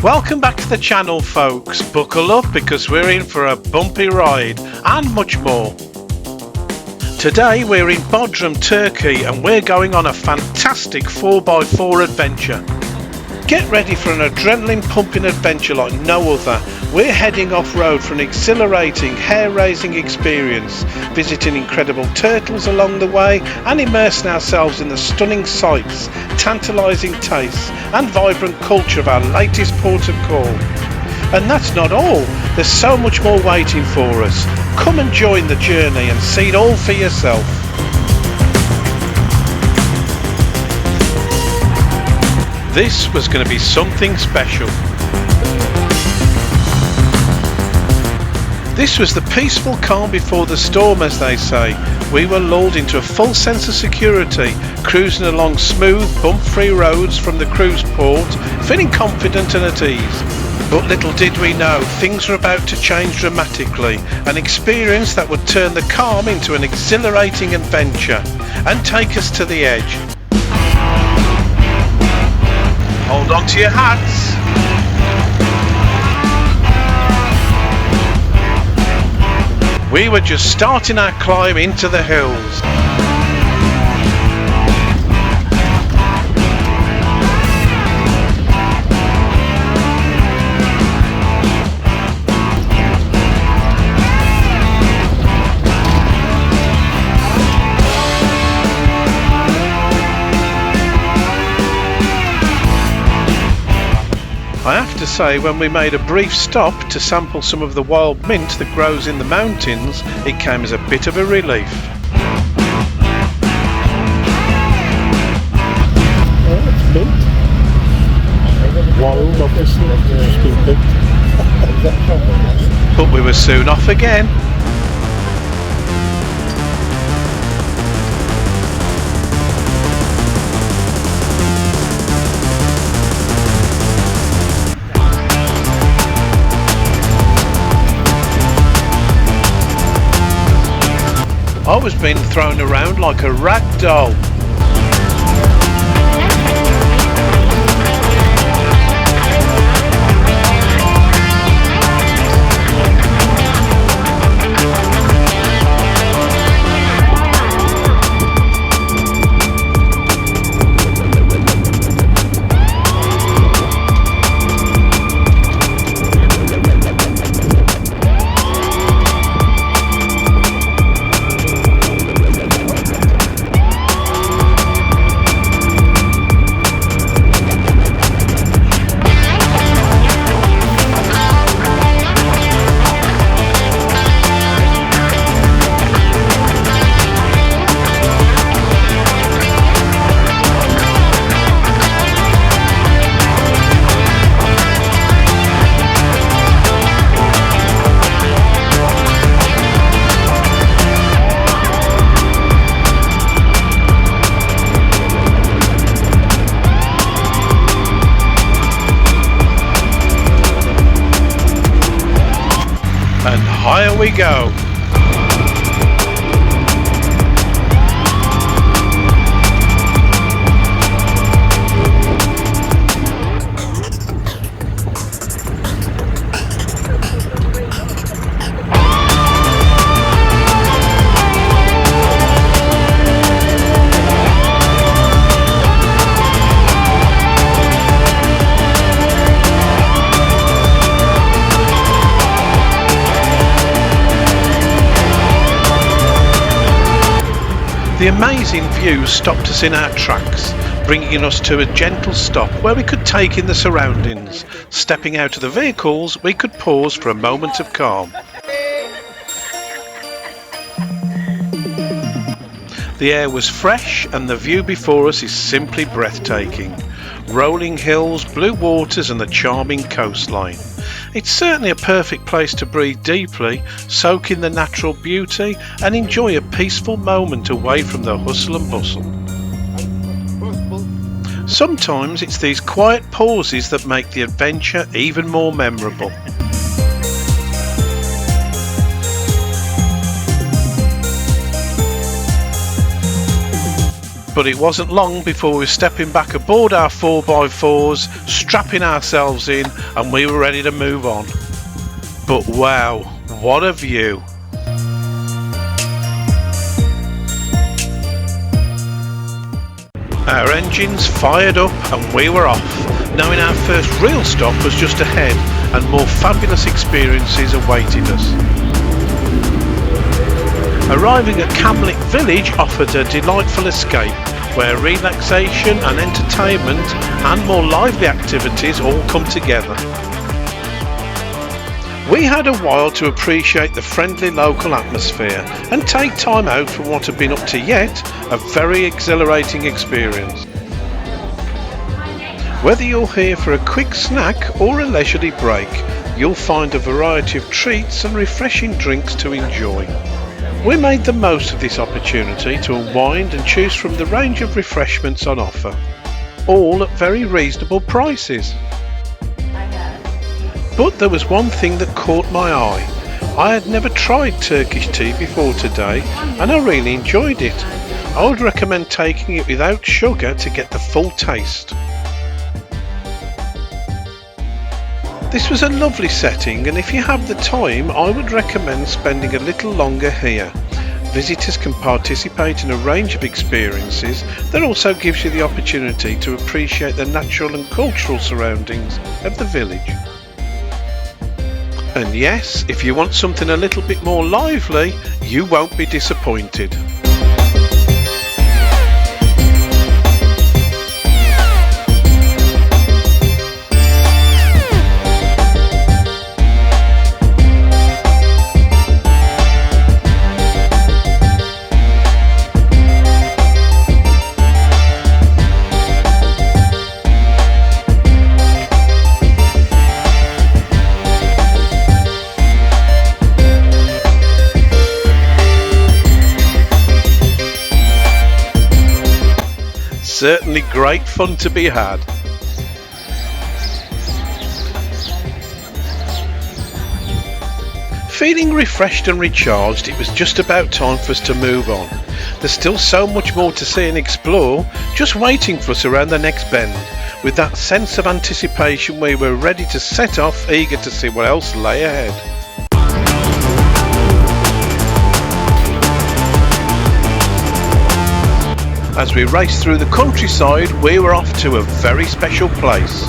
Welcome back to the channel, folks. Buckle up because we're in for a bumpy ride and much more. Today we're in Bodrum, Turkey, and we're going on a fantastic 4x4 adventure. Get ready for an adrenaline pumping adventure like no other. We're heading off-road for an exhilarating, hair-raising experience, visiting incredible turtles along the way and immersing ourselves in the stunning sights, tantalising tastes and vibrant culture of our latest port of call. And that's not all, there's so much more waiting for us. Come and join the journey and see it all for yourself. This was going to be something special. This was the peaceful calm before the storm, as they say. We were lulled into a full sense of security, cruising along smooth, bump-free roads from the cruise port, feeling confident and at ease. But little did we know, things were about to change dramatically, an experience that would turn the calm into an exhilarating adventure and take us to the edge. Hold on to your hats. We were just starting our climb into the hills. I have to say, when we made a brief stop to sample some of the wild mint that grows in the mountains, it came as a bit of a relief. Oh, it's mint. Wild, obviously. Stupid. But we were soon off again. I was being thrown around like a rag doll. And higher we go. The amazing view stopped us in our tracks, bringing us to a gentle stop where we could take in the surroundings. Stepping out of the vehicles, we could pause for a moment of calm. The air was fresh and the view before us is simply breathtaking. Rolling hills, blue waters and the charming coastline. It's certainly a perfect place to breathe deeply, soak in the natural beauty and enjoy a peaceful moment away from the hustle and bustle. Sometimes it's these quiet pauses that make the adventure even more memorable. But it wasn't long before we were stepping back aboard our 4x4s, strapping ourselves in, and we were ready to move on. But wow, what a view! Our engines fired up and we were off, knowing our first real stop was just ahead and more fabulous experiences awaited us. Arriving at Camlik Village offered a delightful escape where relaxation and entertainment and more lively activities all come together. We had a while to appreciate the friendly local atmosphere and take time out from what had been up to yet a very exhilarating experience. Whether you're here for a quick snack or a leisurely break, you'll find a variety of treats and refreshing drinks to enjoy. We made the most of this opportunity to unwind and choose from the range of refreshments on offer, all at very reasonable prices. But there was one thing that caught my eye. I had never tried Turkish tea before today and I really enjoyed it. I would recommend taking it without sugar to get the full taste. This was a lovely setting, and if you have the time I would recommend spending a little longer here. Visitors can participate in a range of experiences that also gives you the opportunity to appreciate the natural and cultural surroundings of the village. And yes, if you want something a little bit more lively, you won't be disappointed. Certainly great fun to be had. Feeling refreshed and recharged, it was just about time for us to move on. There's still so much more to see and explore, just waiting for us around the next bend. With that sense of anticipation, we were ready to set off, eager to see what else lay ahead. As we raced through the countryside, we were off to a very special place.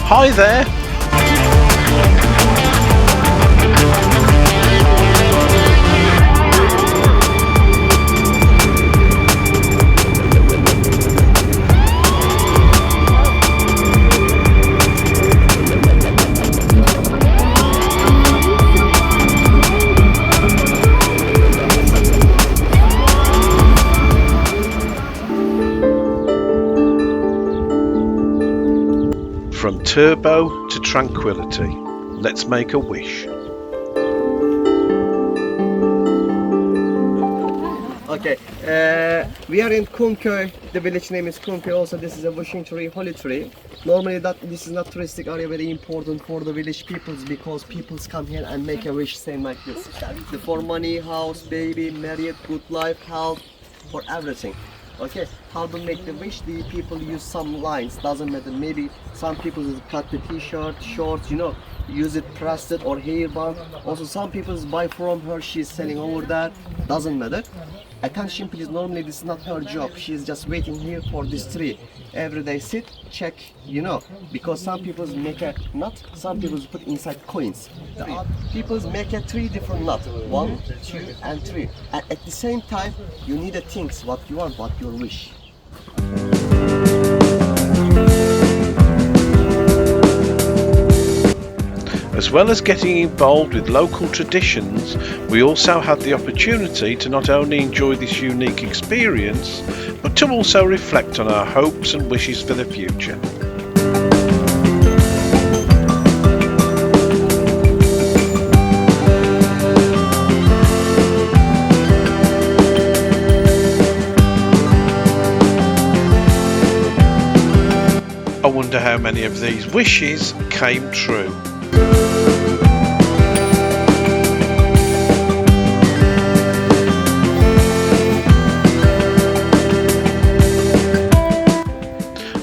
Hi there! From turbo to tranquility, let's make a wish. Okay, we are in Kumköy. The village name is Kumköy. Also, this is a wishing tree, holy tree. Normally, this is not touristic area, very important for the village peoples because peoples come here and make a wish, same like this. For money, house, baby, married, good life, health, for everything. Okay, how to make the wish? The people use some lines, doesn't matter. Maybe some people cut the t-shirt, shorts, use it, press it, or hairband. Also, some people buy from her, she's selling over there, doesn't matter. Attention please, normally this is not her job, she is just waiting here for this tree. Every day sit, check, because some people make a nut, some people put inside coins. The people make a 3 different nuts, 1, 2 and 3. And at the same time, you need to think what you want, what your wish. As well as getting involved with local traditions, we also had the opportunity to not only enjoy this unique experience, but to also reflect on our hopes and wishes for the future. I wonder how many of these wishes came true.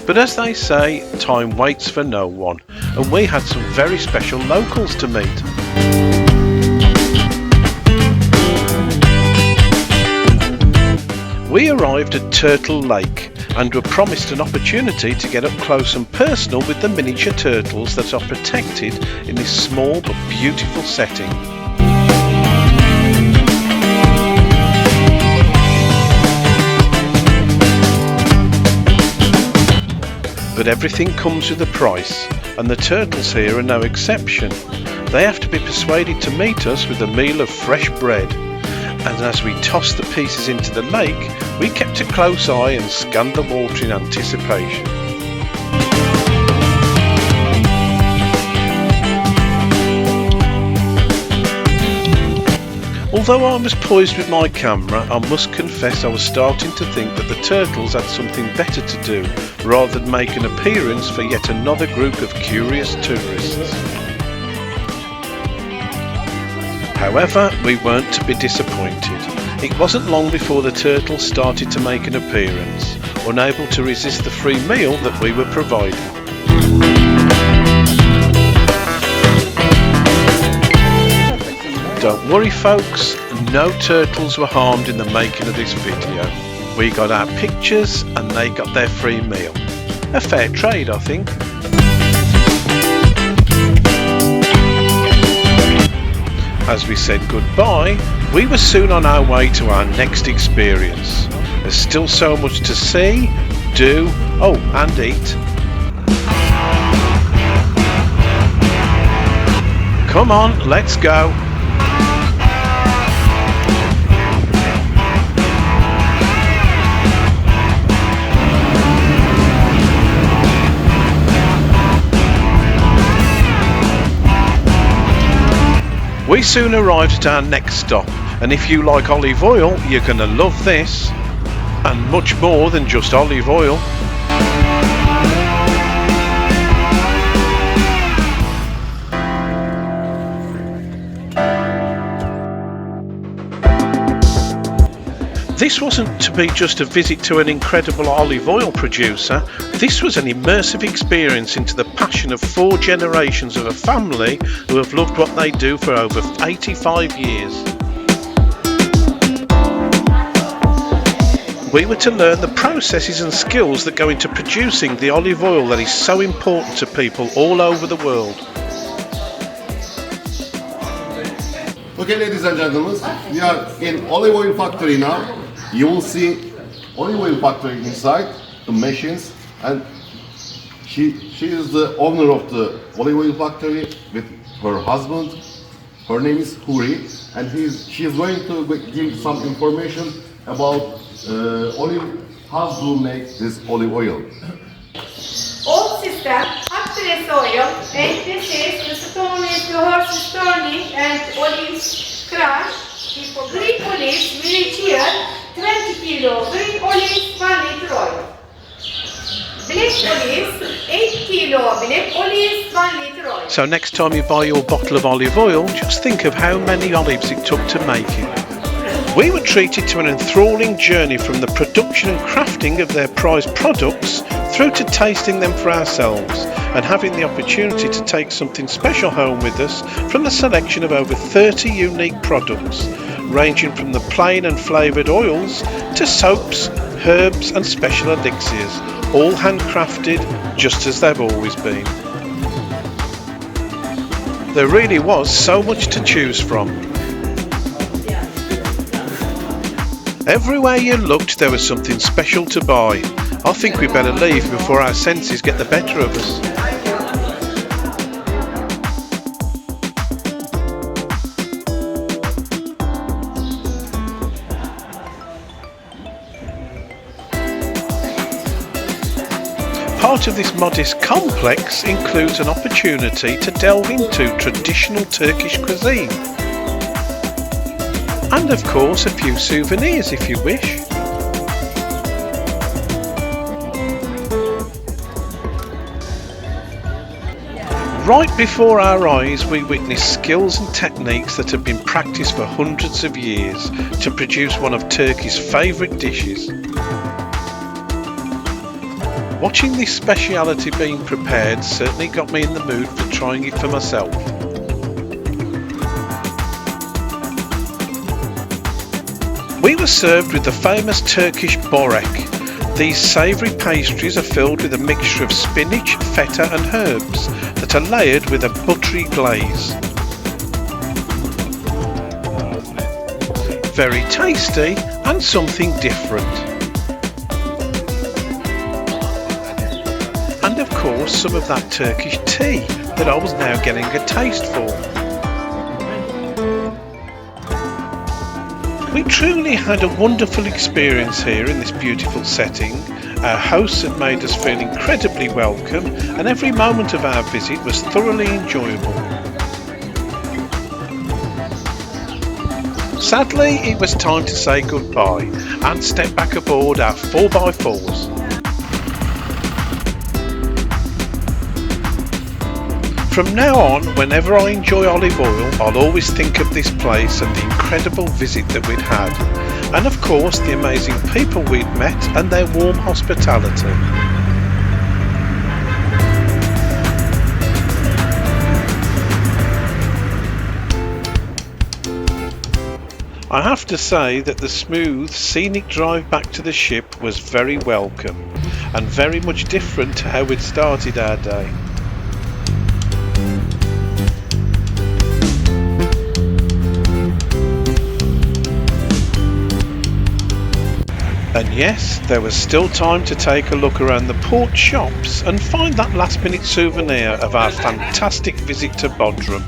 But as they say, time waits for no one, and we had some very special locals to meet. We arrived at Turtle Lake and were promised an opportunity to get up close and personal with the miniature turtles that are protected in this small but beautiful setting. But everything comes with a price, and the turtles here are no exception. They have to be persuaded to meet us with a meal of fresh bread. And as we tossed the pieces into the lake, we kept a close eye and scanned the water in anticipation. Although I was poised with my camera, I must confess I was starting to think that the turtles had something better to do rather than make an appearance for yet another group of curious tourists. However, we weren't to be disappointed. It wasn't long before the turtles started to make an appearance, unable to resist the free meal that we were providing. Don't worry folks, no turtles were harmed in the making of this video. We got our pictures and they got their free meal. A fair trade, I think. As we said goodbye, we were soon on our way to our next experience. There's still so much to see, do, and eat. Come on, let's go. We soon arrived at our next stop, and if you like olive oil, you're gonna love this, and much more than just olive oil. This wasn't to be just a visit to an incredible olive oil producer. This was an immersive experience into the passion of 4 generations of a family who have loved what they do for over 85 years. We were to learn the processes and skills that go into producing the olive oil that is so important to people all over the world. Okay, ladies and gentlemen, we are in olive oil factory now. You will see olive oil factory inside, the machines, and she is the owner of the olive oil factory with her husband. Her name is Huri, and she is going to give some information about how to make this olive oil. Old system, hot press oil, and this is the stone is the horse turning and olives crush. Greek olives, miniature, 20 kilo. Green olives, 1 liter oil. Black olives, 8 kilo. Black olives, 1 liter oil. So next time you buy your bottle of olive oil, just think of how many olives it took to make it. We were treated to an enthralling journey from the production and crafting of their prized products through to tasting them for ourselves and having the opportunity to take something special home with us from the selection of over 30 unique products, ranging from the plain and flavoured oils to soaps, herbs and special elixirs, all handcrafted just as they've always been. There really was so much to choose from. Everywhere you looked there was something special to buy. I think we better leave before our senses get the better of us. Part of this modest complex includes an opportunity to delve into traditional Turkish cuisine. And of course a few souvenirs if you wish. Right before our eyes we witnessed skills and techniques that have been practiced for hundreds of years to produce one of Turkey's favourite dishes. Watching this speciality being prepared certainly got me in the mood for trying it for myself. We were served with the famous Turkish Borek. These savoury pastries are filled with a mixture of spinach, feta and herbs that are layered with a buttery glaze. Very tasty and something different. And of course some of that Turkish tea that I was now getting a taste for. We truly had a wonderful experience here in this beautiful setting. Our hosts had made us feel incredibly welcome and every moment of our visit was thoroughly enjoyable. Sadly, it was time to say goodbye and step back aboard our 4x4s. From now on, whenever I enjoy olive oil, I'll always think of this place and the incredible visit that we'd had. And of course, the amazing people we'd met and their warm hospitality. I have to say that the smooth, scenic drive back to the ship was very welcome and very much different to how we'd started our day. And yes, there was still time to take a look around the port shops and find that last minute souvenir of our fantastic visit to Bodrum.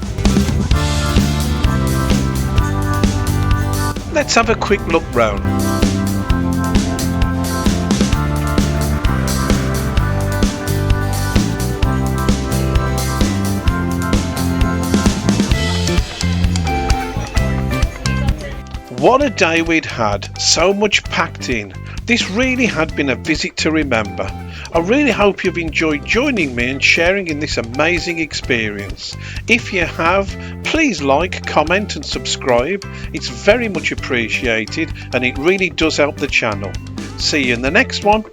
Let's have a quick look round. What a day we'd had, so much packed in. This really had been a visit to remember. I really hope you've enjoyed joining me and sharing in this amazing experience. If you have, please like, comment and subscribe. It's very much appreciated and it really does help the channel. See you in the next one.